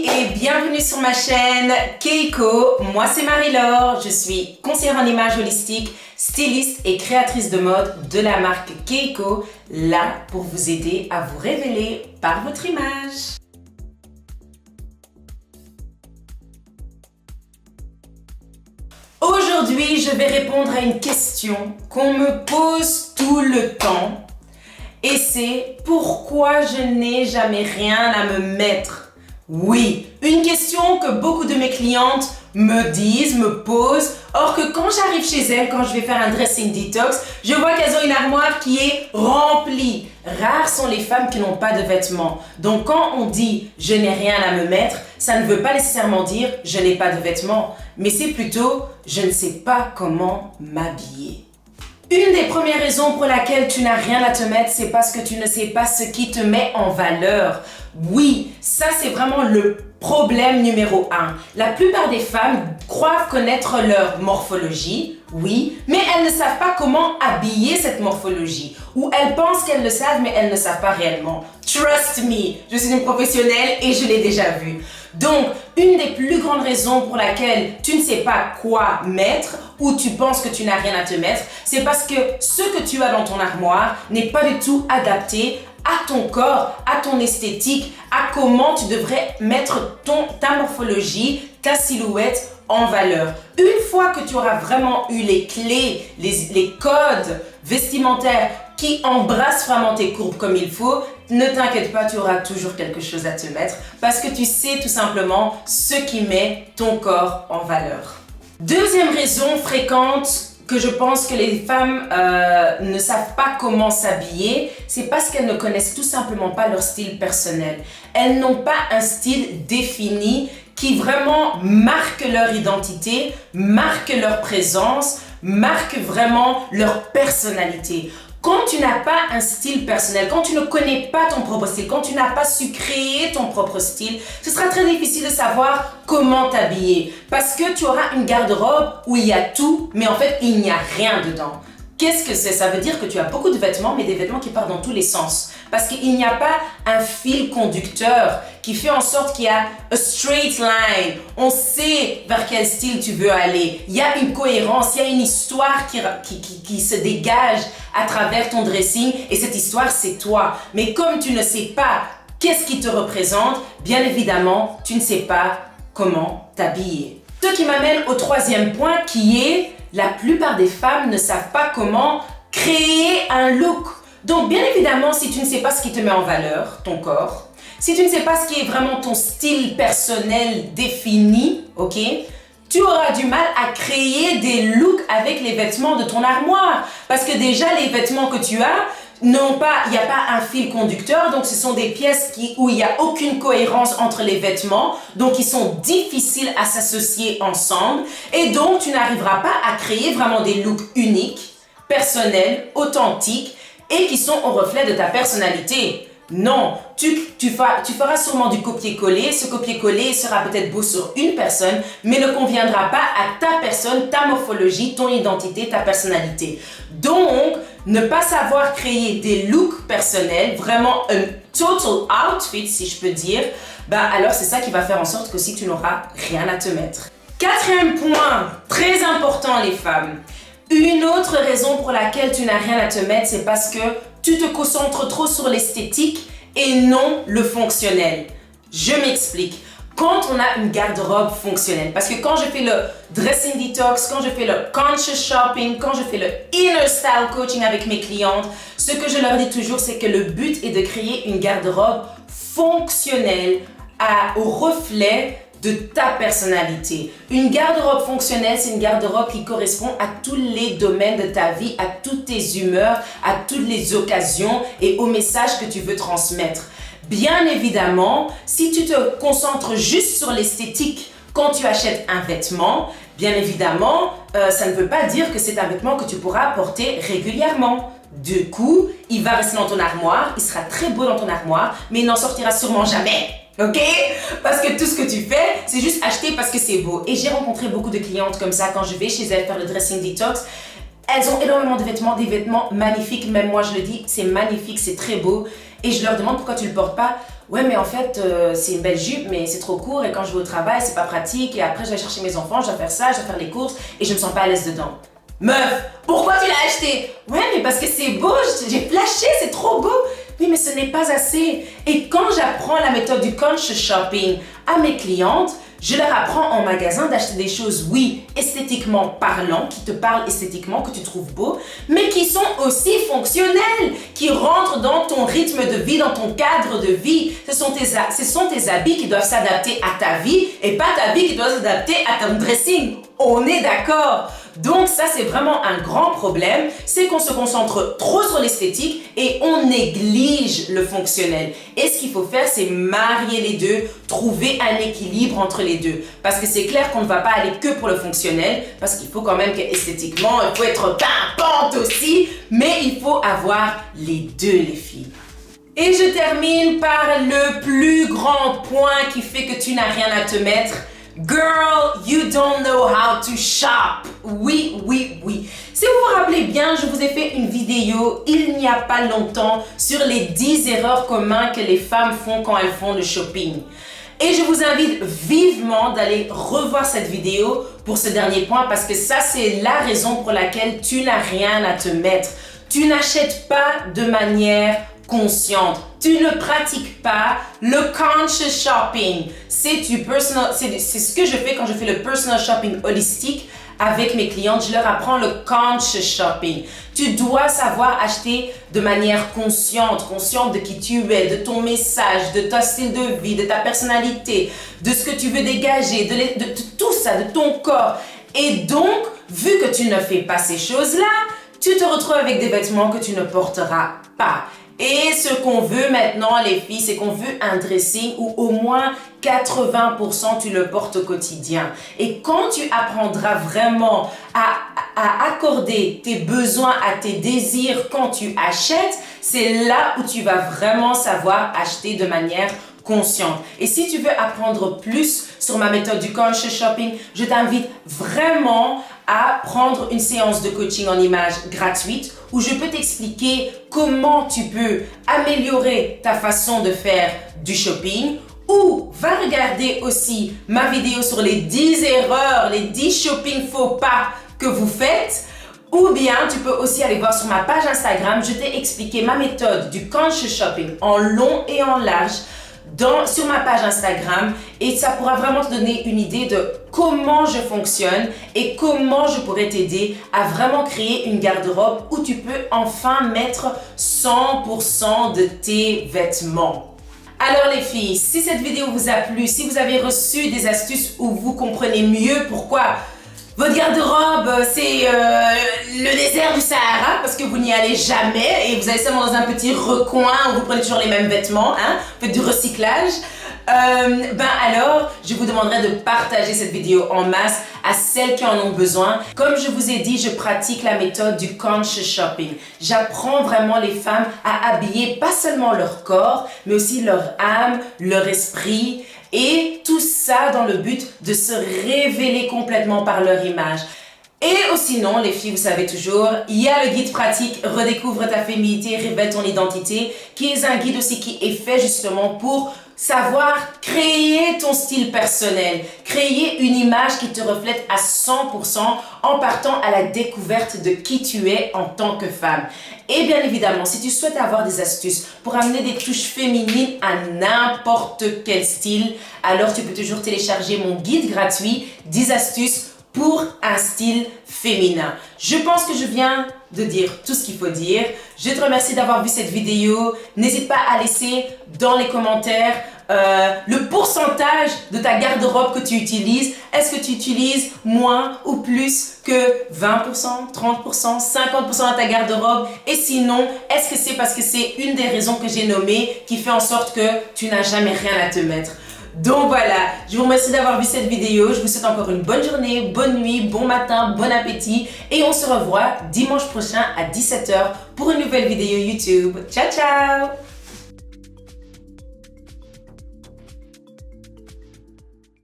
et bienvenue sur ma chaîne Keiko. Moi c'est Marie-Laure, je suis conseillère en image holistique, styliste et créatrice de mode de la marque Keiko, là pour vous aider à vous révéler par votre image. Aujourd'hui, je vais répondre à une question qu'on me pose tout le temps et c'est pourquoi je n'ai jamais rien à me mettre. Oui, une question que beaucoup de mes clientes me disent, me posent. Or que quand j'arrive chez elles, quand je vais faire un dressing detox, je vois qu'elles ont une armoire qui est remplie. Rares sont les femmes qui n'ont pas de vêtements. Donc quand on dit « je n'ai rien à me mettre », ça ne veut pas nécessairement dire « je n'ai pas de vêtements », mais c'est plutôt « je ne sais pas comment m'habiller ». Une des premières raisons pour laquelle tu n'as rien à te mettre, c'est parce que tu ne sais pas ce qui te met en valeur. Oui, ça c'est vraiment le problème numéro 1. La plupart des femmes croient connaître leur morphologie, oui, mais elles ne savent pas comment habiller cette morphologie. Ou elles pensent qu'elles le savent, mais elles ne savent pas réellement. Trust me, je suis une professionnelle et je l'ai déjà vu. Donc, une des plus grandes raisons pour laquelle tu ne sais pas quoi mettre ou tu penses que tu n'as rien à te mettre, c'est parce que ce que tu as dans ton armoire n'est pas du tout adapté à ton corps, à ton esthétique, à comment tu devrais mettre ta morphologie, ta silhouette en valeur. Une fois que tu auras vraiment eu les clés, les codes vestimentaires qui embrassent vraiment tes courbes comme il faut, ne t'inquiète pas, tu auras toujours quelque chose à te mettre parce que tu sais tout simplement ce qui met ton corps en valeur. Deuxième raison fréquente que je pense que les femmes ne savent pas comment s'habiller, c'est parce qu'elles ne connaissent tout simplement pas leur style personnel. Elles n'ont pas un style défini qui vraiment marque leur identité, marque leur présence, marque vraiment leur personnalité. Quand tu n'as pas un style personnel, quand tu ne connais pas ton propre style, quand tu n'as pas su créer ton propre style, ce sera très difficile de savoir comment t'habiller. Parce que tu auras une garde-robe où il y a tout, mais en fait, il n'y a rien dedans. Qu'est-ce que c'est? Ça veut dire que tu as beaucoup de vêtements, mais des vêtements qui partent dans tous les sens. Parce qu'il n'y a pas un fil conducteur qui fait en sorte qu'il y a a straight line. On sait vers quel style tu veux aller. Il y a une cohérence, il y a une histoire qui se dégage à travers ton dressing. Et cette histoire, c'est toi. Mais comme tu ne sais pas qu'est-ce qui te représente, bien évidemment, tu ne sais pas comment t'habiller. Ce qui m'amène au troisième point qui est la plupart des femmes ne savent pas comment créer un look. Donc, bien évidemment, si tu ne sais pas ce qui te met en valeur, ton corps, si tu ne sais pas ce qui est vraiment ton style personnel défini, ok, tu auras du mal à créer des looks avec les vêtements de ton armoire. Parce que déjà, les vêtements que tu as, il n'y a pas un fil conducteur, donc ce sont des pièces où il n'y a aucune cohérence entre les vêtements, donc ils sont difficiles à s'associer ensemble et donc tu n'arriveras pas à créer vraiment des looks uniques, personnels, authentiques et qui sont au reflet de ta personnalité. Non, tu feras sûrement du copier-coller. Ce copier-coller sera peut-être beau sur une personne, mais ne conviendra pas à ta personne, ta morphologie, ton identité, ta personnalité. Donc, ne pas savoir créer des looks personnels, vraiment un total outfit, si je peux dire, alors c'est ça qui va faire en sorte que si tu n'auras rien à te mettre. Quatrième point, très important les femmes. Une autre raison pour laquelle tu n'as rien à te mettre, c'est parce que tu te concentres trop sur l'esthétique et non le fonctionnel. Je m'explique. Quand on a une garde-robe fonctionnelle, parce que quand je fais le dressing detox, quand je fais le conscious shopping, quand je fais le inner style coaching avec mes clientes, ce que je leur dis toujours, c'est que le but est de créer une garde-robe fonctionnelle au reflet de ta personnalité. Une garde-robe fonctionnelle, c'est une garde-robe qui correspond à tous les domaines de ta vie, à toutes tes humeurs, à toutes les occasions et aux messages que tu veux transmettre. Bien évidemment, si tu te concentres juste sur l'esthétique quand tu achètes un vêtement, bien évidemment, ça ne veut pas dire que c'est un vêtement que tu pourras porter régulièrement. Du coup, il va rester dans ton armoire, il sera très beau dans ton armoire, mais il n'en sortira sûrement jamais. Ok? Parce que tout ce que tu fais, c'est juste acheter parce que c'est beau. Et j'ai rencontré beaucoup de clientes comme ça quand je vais chez elles faire le dressing detox. Elles ont énormément de vêtements, des vêtements magnifiques. Même moi, je le dis, c'est magnifique, c'est très beau. Et je leur demande pourquoi tu le portes pas. ouais mais en fait c'est une belle jupe mais c'est trop court et quand je vais au travail c'est pas pratique et après je vais chercher mes enfants, je dois faire ça, je dois faire les courses et je me sens pas à l'aise dedans. Meuf, pourquoi tu l'as acheté? Ouais mais parce que c'est beau, j'ai flashé, c'est trop beau. Oui mais ce n'est pas assez. Et quand j'apprends la méthode du conscious shopping à mes clientes, je leur apprends en magasin d'acheter des choses, oui, esthétiquement parlant, qui te parlent esthétiquement, que tu trouves beau, mais qui sont aussi fonctionnelles, qui rentrent dans ton rythme de vie, dans ton cadre de vie. Ce sont tes habits qui doivent s'adapter à ta vie et pas ta vie qui doit s'adapter à ton dressing. On est d'accord? Donc ça, c'est vraiment un grand problème, c'est qu'on se concentre trop sur l'esthétique et on néglige le fonctionnel. Et ce qu'il faut faire, c'est marier les deux, trouver un équilibre entre les deux. Parce que c'est clair qu'on ne va pas aller que pour le fonctionnel, parce qu'il faut quand même qu'esthétiquement, il faut être pimpante aussi, mais il faut avoir les deux, les filles. Et je termine par le plus grand point qui fait que tu n'as rien à te mettre. Girl, you don't know how to shop. Oui. Si vous vous rappelez bien, je vous ai fait une vidéo il n'y a pas longtemps sur les 10 erreurs communes que les femmes font quand elles font le shopping. Et je vous invite vivement d'aller revoir cette vidéo pour ce dernier point parce que ça, c'est la raison pour laquelle tu n'as rien à te mettre. Tu n'achètes pas de manière consciente. Tu ne pratiques pas le conscious shopping. C'est ce que je fais quand je fais le personal shopping holistique avec mes clientes. Je leur apprends le conscious shopping. Tu dois savoir acheter de manière consciente de qui tu es, de ton message, de ton style de vie, de ta personnalité, de ce que tu veux dégager, de tout ça, de ton corps. Et donc, vu que tu ne fais pas ces choses-là, tu te retrouves avec des vêtements que tu ne porteras pas. Et ce qu'on veut maintenant, les filles, c'est qu'on veut un dressing où au moins 80% tu le portes au quotidien. Et quand tu apprendras vraiment à accorder tes besoins à tes désirs quand tu achètes, c'est là où tu vas vraiment savoir acheter de manière consciente. Et si tu veux apprendre plus sur ma méthode du conscious shopping, je t'invite vraiment à prendre une séance de coaching en images gratuite où je peux t'expliquer comment tu peux améliorer ta façon de faire du shopping, ou va regarder aussi ma vidéo sur les 10 erreurs, les 10 shopping faux pas que vous faites. Ou bien, tu peux aussi aller voir sur ma page Instagram, je t'ai expliqué ma méthode du conscious shopping en long et en large sur ma page Instagram et ça pourra vraiment te donner une idée de comment je fonctionne et comment je pourrais t'aider à vraiment créer une garde-robe où tu peux enfin mettre 100% de tes vêtements. Alors les filles, si cette vidéo vous a plu, si vous avez reçu des astuces où vous comprenez mieux pourquoi votre garde-robe, c'est le désert du Sahara parce que vous n'y allez jamais et vous allez seulement dans un petit recoin où vous prenez toujours les mêmes vêtements, hein, faites du recyclage. Alors, je vous demanderai de partager cette vidéo en masse à celles qui en ont besoin. Comme je vous ai dit, je pratique la méthode du conscious shopping. J'apprends vraiment les femmes à habiller pas seulement leur corps, mais aussi leur âme, leur esprit. Et tout ça dans le but de se révéler complètement par leur image. Et sinon, les filles, vous savez toujours, il y a le guide pratique Redécouvre ta féminité, révèle ton identité, qui est un guide aussi qui est fait justement pour savoir créer ton style personnel, créer une image qui te reflète à 100% en partant à la découverte de qui tu es en tant que femme. Et bien évidemment, si tu souhaites avoir des astuces pour amener des touches féminines à n'importe quel style, alors tu peux toujours télécharger mon guide gratuit 10 astuces pour un style féminin. Je pense que je viens de dire tout ce qu'il faut dire. Je te remercie d'avoir vu cette vidéo. N'hésite pas à laisser dans les commentaires le pourcentage de ta garde-robe que tu utilises. Est-ce que tu utilises moins ou plus que 20%, 30%, 50% de ta garde-robe? Et sinon, est-ce que c'est parce que c'est une des raisons que j'ai nommées qui fait en sorte que tu n'as jamais rien à te mettre? Donc voilà, je vous remercie d'avoir vu cette vidéo. Je vous souhaite encore une bonne journée, bonne nuit, bon matin, bon appétit. Et on se revoit dimanche prochain à 17h pour une nouvelle vidéo YouTube. Ciao, ciao!